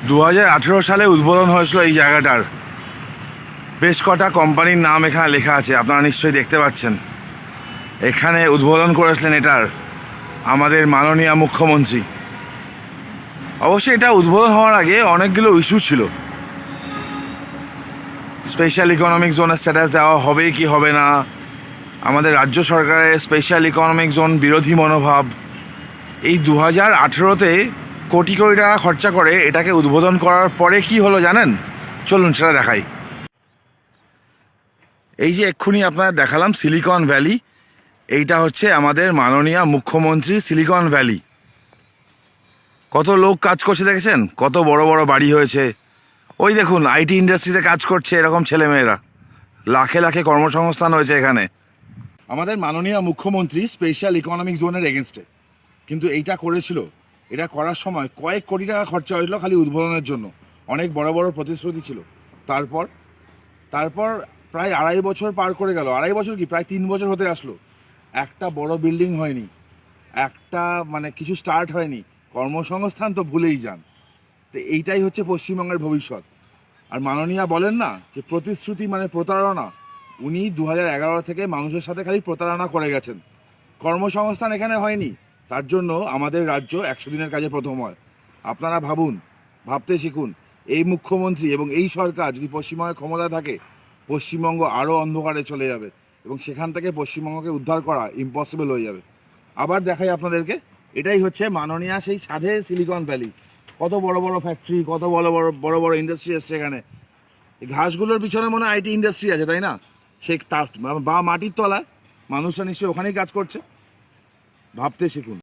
2018 সালে উদ্বোধন হয়েছিল এই জায়গাটার। বেশ কটা কোম্পানির নাম এখানে লেখা আছে, আপনারা নিশ্চয়ই দেখতে পাচ্ছেন। এখানে উদ্বোধন করেছিলেন এটার আমাদের মাননীয় মুখ্যমন্ত্রী। অবশ্যই এটা উদ্বোধন হওয়ার আগে অনেকগুলো ইস্যু ছিল। স্পেশাল ইকোনমিক জোনের স্ট্যাটাস দেওয়া হবে কি হবে না, আমাদের রাজ্য সরকারের স্পেশাল ইকোনমিক জোন বিরোধী মনোভাব। এই 2018-তে কোটি কোটি টাকা খরচা করে এটাকে উদ্বোধন করার পরে কি হলো জানেন? চলুন সেটা দেখাই। এই যে এক্ষুনি আপনারা দেখালাম সিলিকন ভ্যালি, এইটা হচ্ছে আমাদের মাননীয় মুখ্যমন্ত্রী সিলিকন ভ্যালি। কত লোক কাজ করছে দেখেছেন, কত বড় বড় বাড়ি হয়েছে। ওই দেখুন আইটি ইন্ডাস্ট্রিতে কাজ করছে এরকম ছেলেমেয়েরা, লাখে লাখে কর্মসংস্থান হয়েছে এখানে। আমাদের মাননীয় মুখ্যমন্ত্রী স্পেশাল ইকোনমিক জোনের এগেনস্টে কিন্তু এইটা করেছিল। এটা করার সময় কয়েক কোটি টাকা খরচা হয়েছিল খালি উদ্বোধনের জন্য, অনেক বড় বড় প্রতিশ্রুতি ছিল। তারপর তারপর প্রায় 2.5 বছর পার করে গেল, 2.5 বছর কি প্রায় 3 বছর হতে আসলো, একটা বড় বিল্ডিং হয়নি, একটা কিছু স্টার্ট হয়নি, কর্মসংস্থান তো ভুলেই যান। তো এইটাই হচ্ছে পশ্চিমবঙ্গের ভবিষ্যৎ। আর মাননীয়া বলেন না যে প্রতিশ্রুতি মানে প্রতারণা, উনি 2011 থেকে মানুষের সাথে খালি প্রতারণা করে গেছেন। কর্মসংস্থান এখানে হয়নি, তার জন্য আমাদের রাজ্য 100 দিনের কাজে প্রথম হয়। আপনারা ভাবুন, ভাবতে শিখুন। এই মুখ্যমন্ত্রী এবং এই সরকার যদি পশ্চিমবঙ্গে ক্ষমতায় থাকে, পশ্চিমবঙ্গ আরও অন্ধকারে চলে যাবে এবং সেখান থেকে পশ্চিমবঙ্গকে উদ্ধার করা ইম্পসিবল হয়ে যাবে। আবার দেখাই আপনাদেরকে, এটাই হচ্ছে মাননীয়া সেই সাধের সিলিকন ভ্যালি। কত বড় বড় ফ্যাক্টরি, কত বড় বড় বড় বড় ইন্ডাস্ট্রি এসছে এখানে। এই ঘাসগুলোর পিছনে মনে হয় আইটি ইন্ডাস্ট্রি আছে, তাই না? সে তার বা মাটির তলায় মানুষরা নিশ্চয়ই ওখানেই কাজ করছে। ভাবতে শিখুন।